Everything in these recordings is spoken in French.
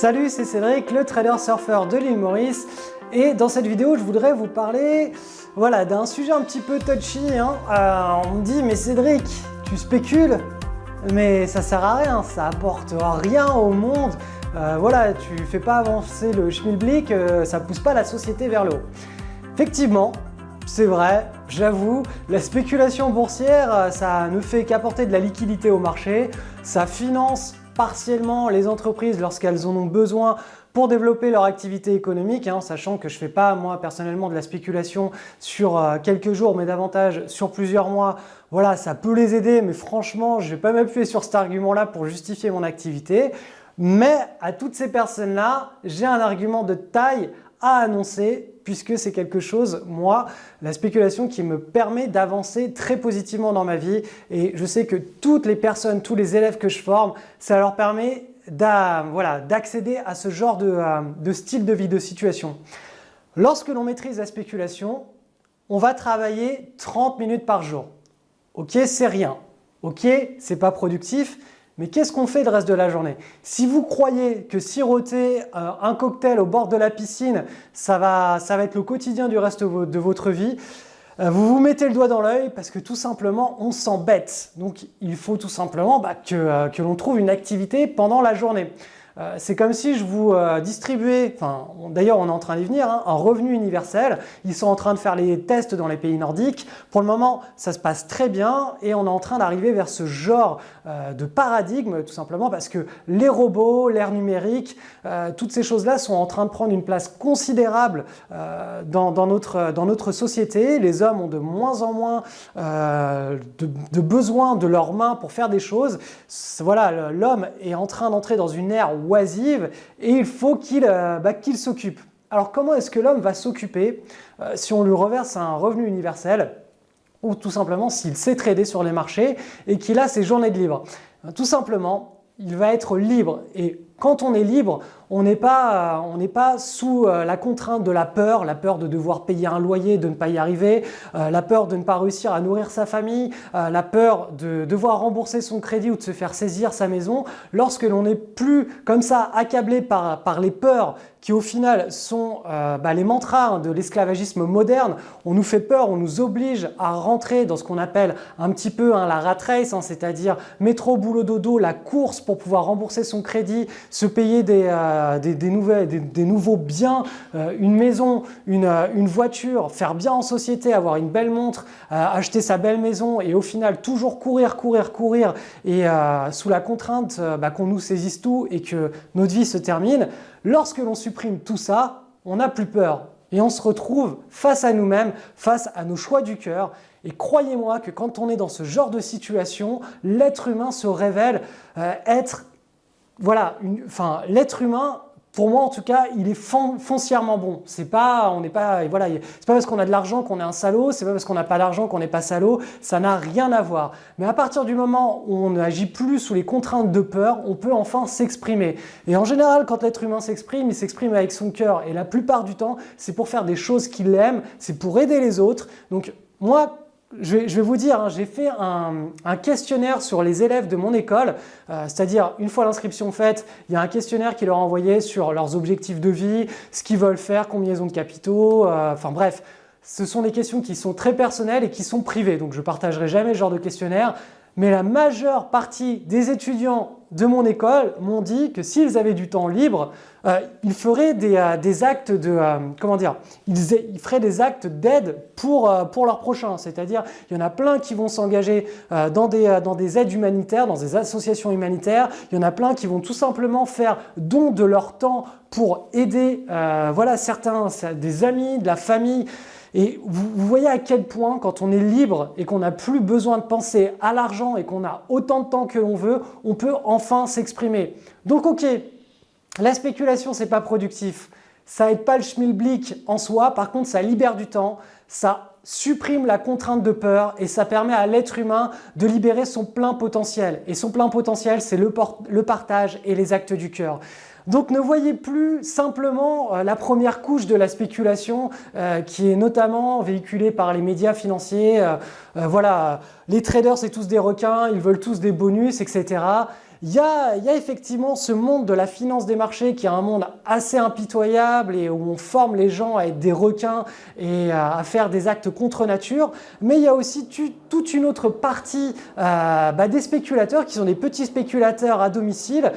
Salut, c'est Cédric, le trader surfeur de l'île Maurice. Et dans cette vidéo, je voudrais vous parler d'un sujet un petit peu touchy. On me dit, mais Cédric, tu spécules, mais ça sert à rien, ça apporte rien au monde. Tu fais pas avancer le schmilblick, ça pousse pas la société vers le haut. Effectivement, c'est vrai, j'avoue, la spéculation boursière, ça ne fait qu'apporter de la liquidité au marché, ça finance partiellement les entreprises lorsqu'elles en ont besoin pour développer leur activité économique, sachant que je ne fais pas moi personnellement de la spéculation sur quelques jours mais davantage sur plusieurs mois. Voilà, ça peut les aider, mais franchement, je ne vais pas m'appuyer sur cet argument-là pour justifier mon activité. Mais à toutes ces personnes-là, j'ai un argument de taille à annoncer puisque c'est quelque chose, moi, la spéculation qui me permet d'avancer très positivement dans ma vie et je sais que toutes les personnes, tous les élèves que je forme, ça leur permet d'accéder à ce genre de style de vie, de situation. Lorsque l'on maîtrise la spéculation, on va travailler 30 minutes par jour. Ok, c'est rien. Ok, c'est pas productif. Mais qu'est-ce qu'on fait le reste de la journée? Si vous croyez que siroter un cocktail au bord de la piscine, ça va être le quotidien du reste de votre vie, vous vous mettez le doigt dans l'œil parce que tout simplement, on s'embête. Donc, il faut tout simplement que l'on trouve une activité pendant la journée. C'est comme si je vous distribuais, d'ailleurs on est en train d'y venir, un revenu universel. Ils sont en train de faire les tests dans les pays nordiques. Pour le moment, ça se passe très bien et on est en train d'arriver vers ce genre de paradigme tout simplement parce que les robots, l'ère numérique, toutes ces choses-là sont en train de prendre une place considérable dans notre société. Les hommes ont de moins en moins de besoin de leurs mains pour faire des choses. Voilà, l'homme est en train d'entrer dans une ère oisive et il faut qu'il s'occupe. Alors comment est-ce que l'homme va s'occuper si on lui reverse un revenu universel ou tout simplement s'il sait trader sur les marchés et qu'il a ses journées de libre? Tout simplement, il va être libre et quand on est libre, on n'est pas sous la contrainte de la peur de devoir payer un loyer, de ne pas y arriver, la peur de ne pas réussir à nourrir sa famille, la peur de devoir rembourser son crédit ou de se faire saisir sa maison. Lorsque l'on n'est plus comme ça accablé par les peurs qui au final sont les mantras de l'esclavagisme moderne, on nous fait peur, on nous oblige à rentrer dans ce qu'on appelle un petit peu la rat race, c'est-à-dire métro, boulot, dodo, la course pour pouvoir rembourser son crédit, se payer des nouveaux biens, une maison, une voiture, faire bien en société, avoir une belle montre, acheter sa belle maison et au final toujours courir et sous la contrainte qu'on nous saisisse tout et que notre vie se termine. Lorsque l'on supprime tout ça, on n'a plus peur et on se retrouve face à nous-mêmes, face à nos choix du cœur. Et croyez-moi que quand on est dans ce genre de situation, l'être humain se révèle être l'être humain, pour moi en tout cas, il est foncièrement bon. C'est pas parce qu'on a de l'argent qu'on est un salaud, c'est pas parce qu'on n'a pas d'argent qu'on n'est pas salaud, ça n'a rien à voir. Mais à partir du moment où on n'agit plus sous les contraintes de peur, on peut enfin s'exprimer. Et en général, quand l'être humain s'exprime, il s'exprime avec son cœur. Et la plupart du temps, c'est pour faire des choses qu'il aime, c'est pour aider les autres. Donc moi, je vais vous dire, j'ai fait un questionnaire sur les élèves de mon école, c'est-à-dire une fois l'inscription faite, il y a un questionnaire qui leur est envoyé sur leurs objectifs de vie, ce qu'ils veulent faire, combien ils ont de capitaux, bref. Ce sont des questions qui sont très personnelles et qui sont privées, donc je ne partagerai jamais ce genre de questionnaire. Mais la majeure partie des étudiants de mon école m'ont dit que s'ils avaient du temps libre, ils feraient des actes ils feraient des actes d'aide pour leurs prochains. C'est-à-dire, il y en a plein qui vont s'engager dans des aides humanitaires, dans des associations humanitaires. Il y en a plein qui vont tout simplement faire don de leur temps pour aider certains, des amis, de la famille. Et vous voyez à quel point, quand on est libre et qu'on n'a plus besoin de penser à l'argent et qu'on a autant de temps que l'on veut, on peut enfin s'exprimer. Donc ok, la spéculation, c'est pas productif. Ça aide pas le schmilblick en soi, par contre, ça libère du temps, ça supprime la contrainte de peur et ça permet à l'être humain de libérer son plein potentiel. Et son plein potentiel, c'est le partage et les actes du cœur. Donc ne voyez plus simplement la première couche de la spéculation qui est notamment véhiculée par les médias financiers. Les traders c'est tous des requins, ils veulent tous des bonus, etc. Il y a effectivement ce monde de la finance des marchés qui est un monde assez impitoyable et où on forme les gens à être des requins et à faire des actes contre nature. Mais il y a aussi toute une autre partie des spéculateurs qui sont des petits spéculateurs à domicile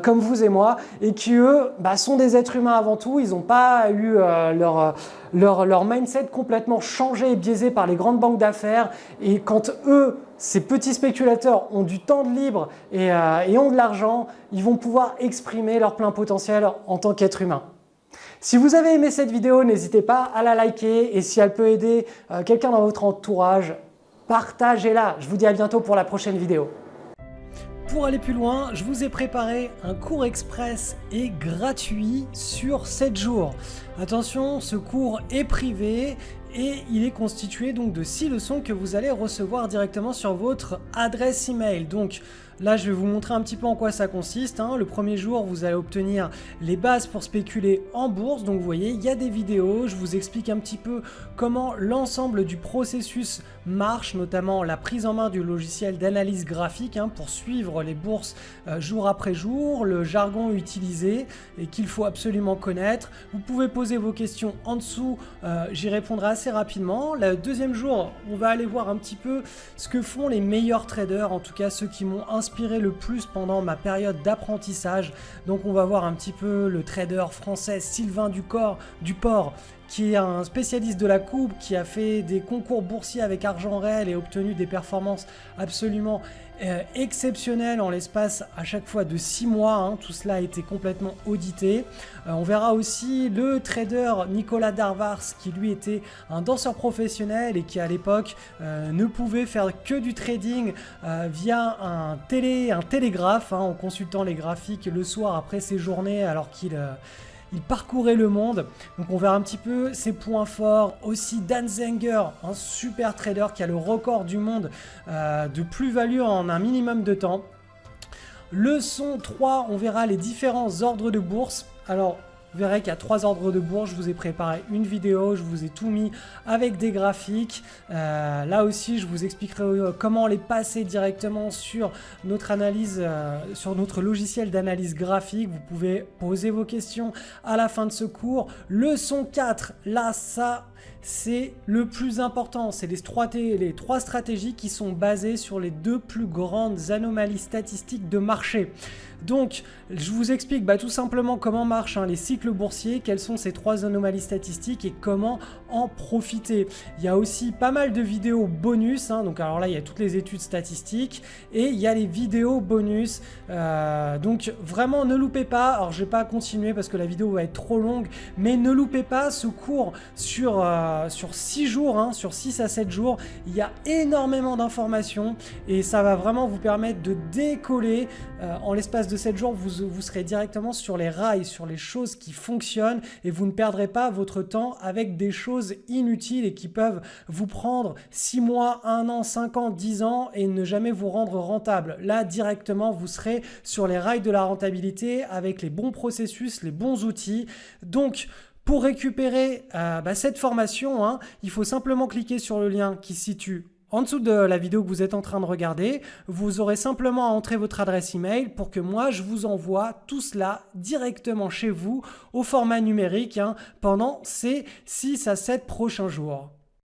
comme vous et moi et qui eux sont des êtres humains avant tout. Ils n'ont pas eu leur mindset complètement changé et biaisé par les grandes banques d'affaires. Et quand eux, ces petits spéculateurs ont du temps de libre et ont de l'argent, ils vont pouvoir exprimer leur plein potentiel en tant qu'être humain. Si vous avez aimé cette vidéo, n'hésitez pas à la liker et si elle peut aider quelqu'un dans votre entourage, partagez-la. Je vous dis à bientôt pour la prochaine vidéo. Pour aller plus loin, je vous ai préparé un cours express et gratuit sur 7 jours. Attention, ce cours est privé et il est constitué donc de 6 leçons que vous allez recevoir directement sur votre adresse email. Donc là, je vais vous montrer un petit peu en quoi ça consiste. Le premier jour, vous allez obtenir les bases pour spéculer en bourse. Donc vous voyez, il y a des vidéos, je vous explique un petit peu comment l'ensemble du processus marche, notamment la prise en main du logiciel d'analyse graphique pour suivre les bourses jour après jour, le jargon utilisé et qu'il faut absolument connaître. Vous pouvez poser vos questions en dessous, j'y répondrai assez rapidement. Le deuxième jour, on va aller voir un petit peu ce que font les meilleurs traders, en tout cas ceux qui m'ont inspiré le plus pendant ma période d'apprentissage. Donc on va voir un petit peu le trader français Sylvain Duport, qui est un spécialiste de la coupe, qui a fait des concours boursiers avec argent réel et obtenu des performances absolument exceptionnelles en l'espace à chaque fois de 6 mois. Tout cela a été complètement audité. On verra aussi le trader Nicolas Darvars, qui lui était un danseur professionnel et qui à l'époque ne pouvait faire que du trading via un télégraphe, en consultant les graphiques le soir après ses journées alors qu'il parcourait le monde. Donc on verra un petit peu ses points forts. Aussi Dan Zenger, un super trader qui a le record du monde de plus-value en un minimum de temps. Leçon 3, on verra les différents ordres de bourse. Alors vous verrez qu'il y a 3 ordres de bourse, je vous ai préparé une vidéo, je vous ai tout mis avec des graphiques. Là aussi, je vous expliquerai comment les passer directement sur notre analyse, sur notre logiciel d'analyse graphique. Vous pouvez poser vos questions à la fin de ce cours. Leçon 4, là, ça, c'est le plus important. C'est les 3 stratégies qui sont basées sur les 2 plus grandes anomalies statistiques de marché. Donc, je vous explique tout simplement comment marchent les cycles boursiers, quelles sont ces 3 anomalies statistiques et comment en profiter. Il y a aussi pas mal de vidéos bonus, donc alors là il y a toutes les études statistiques et il y a les vidéos bonus. Donc vraiment ne loupez pas, alors je vais pas continuer parce que la vidéo va être trop longue, mais ne loupez pas ce cours sur 6 jours, sur 6 à 7 jours. Il y a énormément d'informations et ça va vraiment vous permettre de décoller en l'espace de 7 jours. Vous serez directement sur les rails, sur les choses qui fonctionnent et vous ne perdrez pas votre temps avec des choses inutiles et qui peuvent vous prendre 6 mois, 1 an, 5 ans, 10 ans et ne jamais vous rendre rentable. Là, directement, vous serez sur les rails de la rentabilité avec les bons processus, les bons outils. Donc, pour récupérer cette formation, il faut simplement cliquer sur le lien qui se situe en dessous de la vidéo que vous êtes en train de regarder. Vous aurez simplement à entrer votre adresse email pour que moi je vous envoie tout cela directement chez vous au format numérique pendant ces 6 à 7 prochains jours.